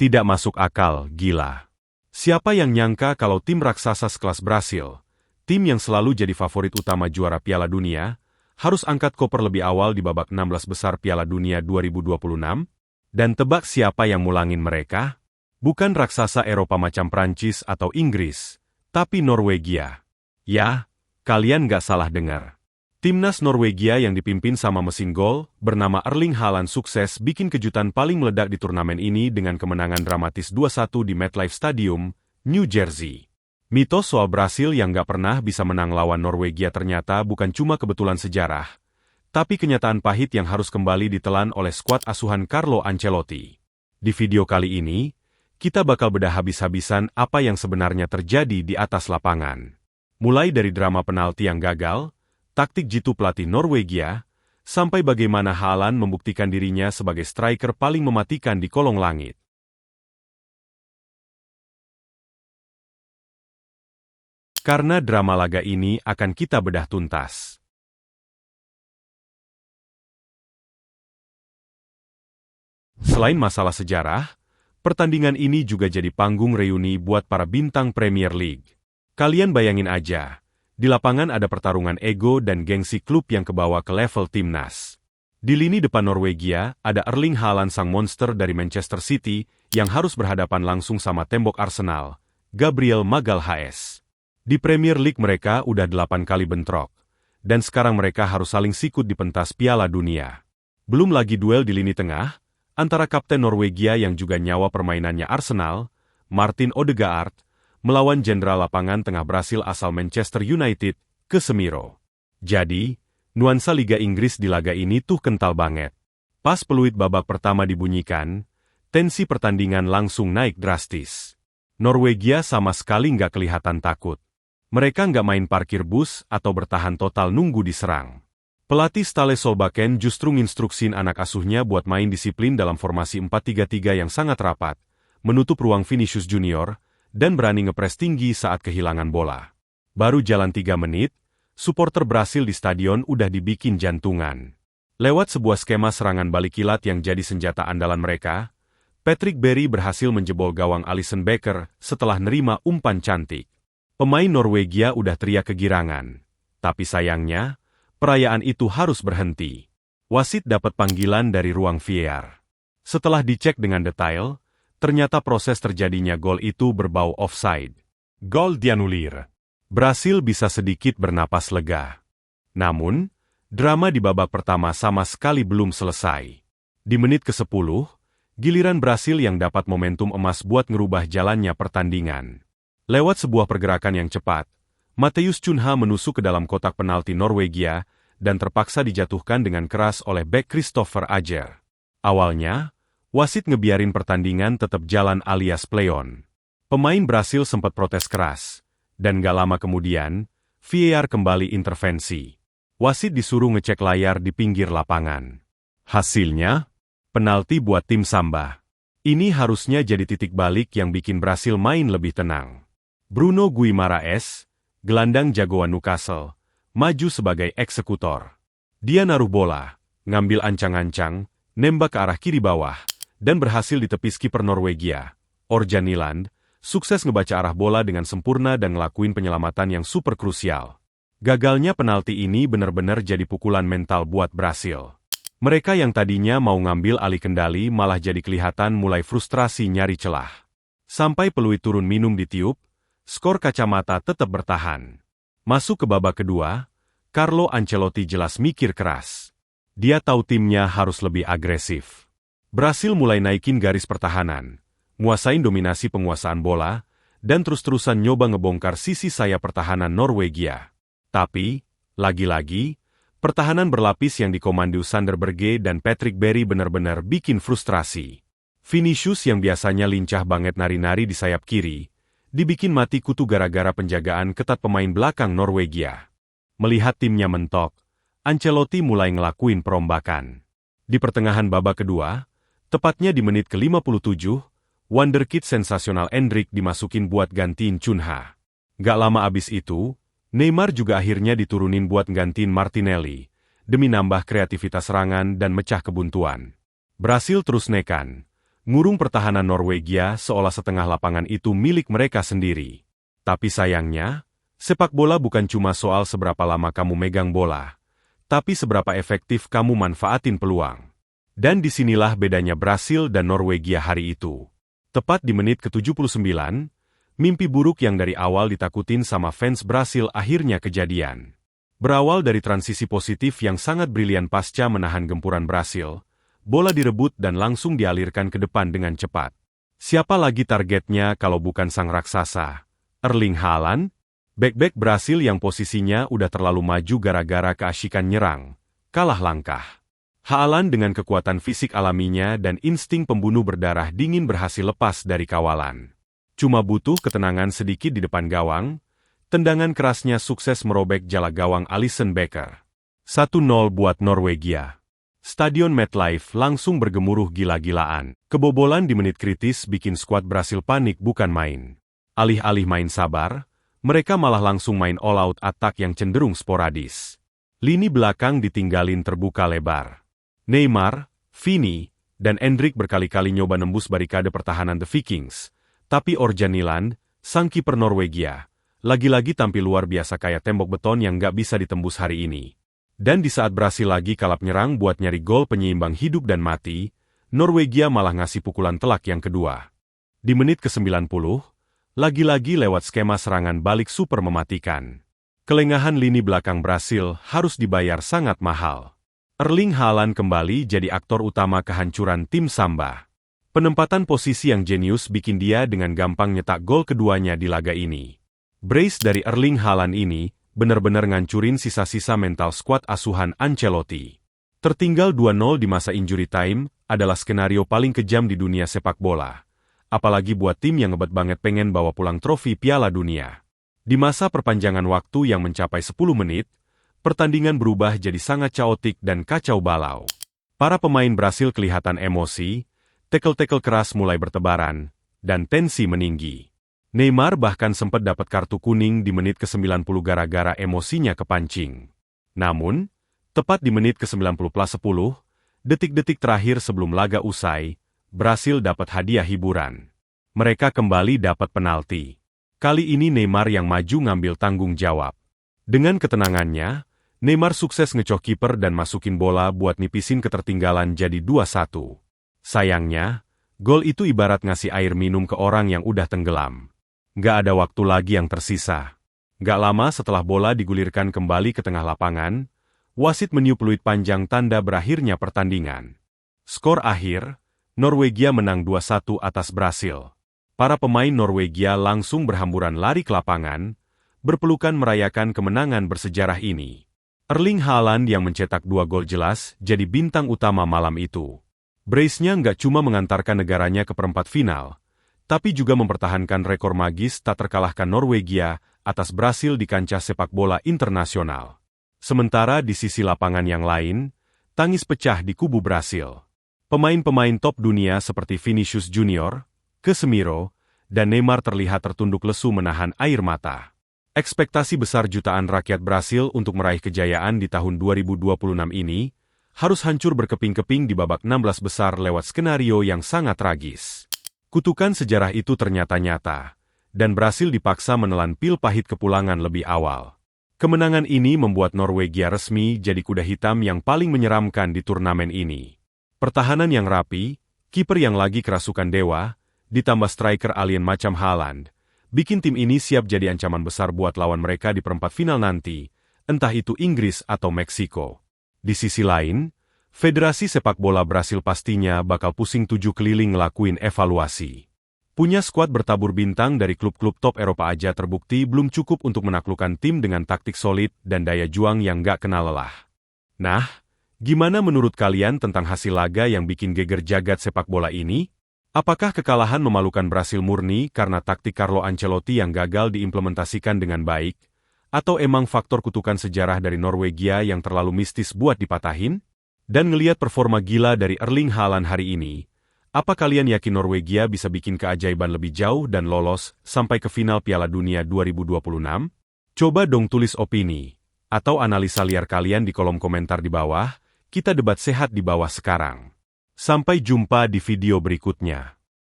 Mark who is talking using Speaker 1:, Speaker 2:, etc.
Speaker 1: Tidak masuk akal, gila. Siapa yang nyangka kalau tim raksasa sekelas Brasil, tim yang selalu jadi favorit utama juara Piala Dunia, harus angkat koper lebih awal di babak 16 besar Piala Dunia 2026? Dan tebak siapa yang mulangin mereka? Bukan raksasa Eropa macam Prancis atau Inggris, tapi Norwegia. Ya, kalian nggak salah dengar. Timnas Norwegia yang dipimpin sama mesin gol, bernama Erling Haaland sukses bikin kejutan paling meledak di turnamen ini dengan kemenangan dramatis 2-1 di MetLife Stadium, New Jersey. Mitos soal Brasil yang nggak pernah bisa menang lawan Norwegia ternyata bukan cuma kebetulan sejarah, tapi kenyataan pahit yang harus kembali ditelan oleh skuad asuhan Carlo Ancelotti. Di video kali ini, kita bakal bedah habis-habisan apa yang sebenarnya terjadi di atas lapangan. Mulai dari drama penalti yang gagal, taktik jitu pelatih Norwegia, sampai bagaimana Haaland membuktikan dirinya sebagai striker paling mematikan di kolong langit. Karena drama laga ini akan kita bedah tuntas. Selain masalah sejarah, pertandingan ini juga jadi panggung reuni buat para bintang Premier League. Kalian bayangin aja, di lapangan ada pertarungan ego dan gengsi klub yang kebawa ke level timnas. Di lini depan Norwegia, ada Erling Haaland sang monster dari Manchester City yang harus berhadapan langsung sama tembok Arsenal, Gabriel Magalhaes. Di Premier League mereka udah 8 kali bentrok, dan sekarang mereka harus saling sikut di pentas Piala Dunia. Belum lagi duel di lini tengah, antara kapten Norwegia yang juga nyawa permainannya Arsenal, Martin Odegaard, melawan jenderal lapangan tengah Brasil asal Manchester United, Casemiro. Jadi, nuansa Liga Inggris di laga ini tuh kental banget. Pas peluit babak pertama dibunyikan, tensi pertandingan langsung naik drastis. Norwegia sama sekali nggak kelihatan takut. Mereka nggak main parkir bus atau bertahan total nunggu diserang. Pelatih Ståle Solbakken justru nginstruksin anak asuhnya buat main disiplin dalam formasi 4-3-3 yang sangat rapat, menutup ruang Vinicius Junior, dan berani ngepres tinggi saat kehilangan bola. Baru jalan 3 menit, supporter Brasil di stadion udah dibikin jantungan. Lewat sebuah skema serangan balik kilat yang jadi senjata andalan mereka, Patrick Berry berhasil menjebol gawang Alisson Becker setelah nerima umpan cantik. Pemain Norwegia udah teriak kegirangan. Tapi sayangnya, perayaan itu harus berhenti. Wasit dapat panggilan dari ruang VAR. Setelah dicek dengan detail, ternyata proses terjadinya gol itu berbau offside. Gol dianulir. Brasil bisa sedikit bernapas lega. Namun, drama di babak pertama sama sekali belum selesai. Di menit ke-10, giliran Brasil yang dapat momentum emas buat ngerubah jalannya pertandingan. Lewat sebuah pergerakan yang cepat, Mathias Cunha menusuk ke dalam kotak penalti Norwegia dan terpaksa dijatuhkan dengan keras oleh bek Christopher Ajer. Awalnya, wasit ngebiarin pertandingan tetap jalan alias play on. Pemain Brasil sempat protes keras, dan gak lama kemudian, VAR kembali intervensi. Wasit disuruh ngecek layar di pinggir lapangan. Hasilnya, penalti buat tim Samba. Ini harusnya jadi titik balik yang bikin Brasil main lebih tenang. Bruno Guimaraes, gelandang jagoan Newcastle, maju sebagai eksekutor. Dia naruh bola, ngambil ancang-ancang, nembak ke arah kiri bawah, dan berhasil ditepis kiper Norwegia, Orjan Nyland, sukses ngebaca arah bola dengan sempurna dan ngelakuin penyelamatan yang super krusial. Gagalnya penalti ini benar-benar jadi pukulan mental buat Brasil. Mereka yang tadinya mau ngambil alih kendali malah jadi kelihatan mulai frustrasi nyari celah. Sampai peluit turun minum ditiup, skor kacamata tetap bertahan. Masuk ke babak kedua, Carlo Ancelotti jelas mikir keras. Dia tahu timnya harus lebih agresif. Brasil mulai naikin garis pertahanan, nguasain dominasi penguasaan bola, dan terus-terusan nyoba ngebongkar sisi sayap pertahanan Norwegia. Tapi, lagi-lagi, pertahanan berlapis yang dikomando Sander Berge dan Patrick Berry benar-benar bikin frustrasi. Vinicius yang biasanya lincah banget nari-nari di sayap kiri, dibikin mati kutu gara-gara penjagaan ketat pemain belakang Norwegia. Melihat timnya mentok, Ancelotti mulai ngelakuin perombakan. Di pertengahan babak kedua, tepatnya di menit ke-57, wonderkid sensasional Endrick dimasukin buat gantiin Cunha. Gak lama abis itu, Neymar juga akhirnya diturunin buat gantiin Martinelli, demi nambah kreativitas serangan dan mecah kebuntuan. Brasil terus nekan, Ngurung pertahanan Norwegia seolah setengah lapangan itu milik mereka sendiri. Tapi sayangnya, sepak bola bukan cuma soal seberapa lama kamu megang bola, tapi seberapa efektif kamu manfaatin peluang. Dan disinilah bedanya Brasil dan Norwegia hari itu. Tepat di menit ke-79, mimpi buruk yang dari awal ditakutin sama fans Brasil akhirnya kejadian. Berawal dari transisi positif yang sangat brilian pasca menahan gempuran Brasil, bola direbut dan langsung dialirkan ke depan dengan cepat. Siapa lagi targetnya kalau bukan sang raksasa? Erling Haaland? Bek-bek Brasil yang posisinya udah terlalu maju gara-gara keasyikan nyerang, kalah langkah. Haaland dengan kekuatan fisik alaminya dan insting pembunuh berdarah dingin berhasil lepas dari kawalan. Cuma butuh ketenangan sedikit di depan gawang, tendangan kerasnya sukses merobek jala gawang Alisson Becker. 1-0 buat Norwegia. Stadion MetLife langsung bergemuruh gila-gilaan. Kebobolan di menit kritis bikin skuad Brasil panik bukan main. Alih-alih main sabar, mereka malah langsung main all-out attack yang cenderung sporadis. Lini belakang ditinggalin terbuka lebar. Neymar, Vini, dan Endrick berkali-kali nyoba nembus barikade pertahanan The Vikings, tapi Orjan Nyland, sang kiper Norwegia, lagi-lagi tampil luar biasa kayak tembok beton yang nggak bisa ditembus hari ini. Dan di saat Brasil lagi kalap nyerang buat nyari gol penyeimbang hidup dan mati, Norwegia malah ngasih pukulan telak yang kedua. Di menit ke-90, lagi-lagi lewat skema serangan balik super mematikan. Kelengahan lini belakang Brasil harus dibayar sangat mahal. Erling Haaland kembali jadi aktor utama kehancuran tim Samba. Penempatan posisi yang jenius bikin dia dengan gampang nyetak gol keduanya di laga ini. Brace dari Erling Haaland ini benar-benar ngancurin sisa-sisa mental skuad asuhan Ancelotti. Tertinggal 2-0 di masa injury time adalah skenario paling kejam di dunia sepak bola. Apalagi buat tim yang ngebet banget pengen bawa pulang trofi Piala Dunia. Di masa perpanjangan waktu yang mencapai 10 menit, pertandingan berubah jadi sangat kaotik dan kacau balau. Para pemain Brasil kelihatan emosi, tackle-tackle keras mulai bertebaran, dan tensi meninggi. Neymar bahkan sempat dapat kartu kuning di menit ke-90 gara-gara emosinya kepancing. Namun, tepat di menit ke-90+10, detik-detik terakhir sebelum laga usai, Brasil dapat hadiah hiburan. Mereka kembali dapat penalti. Kali ini Neymar yang maju ngambil tanggung jawab. Dengan ketenangannya, Neymar sukses ngecok kiper dan masukin bola buat nipisin ketertinggalan jadi 2-1. Sayangnya, gol itu ibarat ngasih air minum ke orang yang udah tenggelam. Nggak ada waktu lagi yang tersisa. Nggak lama setelah bola digulirkan kembali ke tengah lapangan, wasit meniup peluit panjang tanda berakhirnya pertandingan. Skor akhir, Norwegia menang 2-1 atas Brasil. Para pemain Norwegia langsung berhamburan lari ke lapangan, berpelukan merayakan kemenangan bersejarah ini. Erling Haaland yang mencetak 2 gol jelas jadi bintang utama malam itu. Brace-nya nggak cuma mengantarkan negaranya ke perempat final, tapi juga mempertahankan rekor magis tak terkalahkan Norwegia atas Brasil di kancah sepak bola internasional. Sementara di sisi lapangan yang lain, tangis pecah di kubu Brasil. Pemain-pemain top dunia seperti Vinicius Junior, Casemiro, dan Neymar terlihat tertunduk lesu menahan air mata. Ekspektasi besar jutaan rakyat Brasil untuk meraih kejayaan di tahun 2026 ini harus hancur berkeping-keping di babak 16 besar lewat skenario yang sangat tragis. Kutukan sejarah itu ternyata nyata, dan Brasil dipaksa menelan pil pahit kepulangan lebih awal. Kemenangan ini membuat Norwegia resmi jadi kuda hitam yang paling menyeramkan di turnamen ini. Pertahanan yang rapi, kiper yang lagi kerasukan dewa, ditambah striker alien macam Haaland, bikin tim ini siap jadi ancaman besar buat lawan mereka di perempat final nanti, entah itu Inggris atau Meksiko. Di sisi lain, Federasi Sepak Bola Brasil pastinya bakal pusing 7 keliling ngelakuin evaluasi. Punya skuad bertabur bintang dari klub-klub top Eropa aja terbukti belum cukup untuk menaklukkan tim dengan taktik solid dan daya juang yang gak kenal lelah. Nah, gimana menurut kalian tentang hasil laga yang bikin geger jagat sepak bola ini? Apakah kekalahan memalukan Brasil murni karena taktik Carlo Ancelotti yang gagal diimplementasikan dengan baik? Atau emang faktor kutukan sejarah dari Norwegia yang terlalu mistis buat dipatahin? Dan ngeliat performa gila dari Erling Haaland hari ini, apa kalian yakin Norwegia bisa bikin keajaiban lebih jauh dan lolos sampai ke final Piala Dunia 2026? Coba dong tulis opini, atau analisa liar kalian di kolom komentar di bawah, kita debat sehat di bawah sekarang. Sampai jumpa di video berikutnya.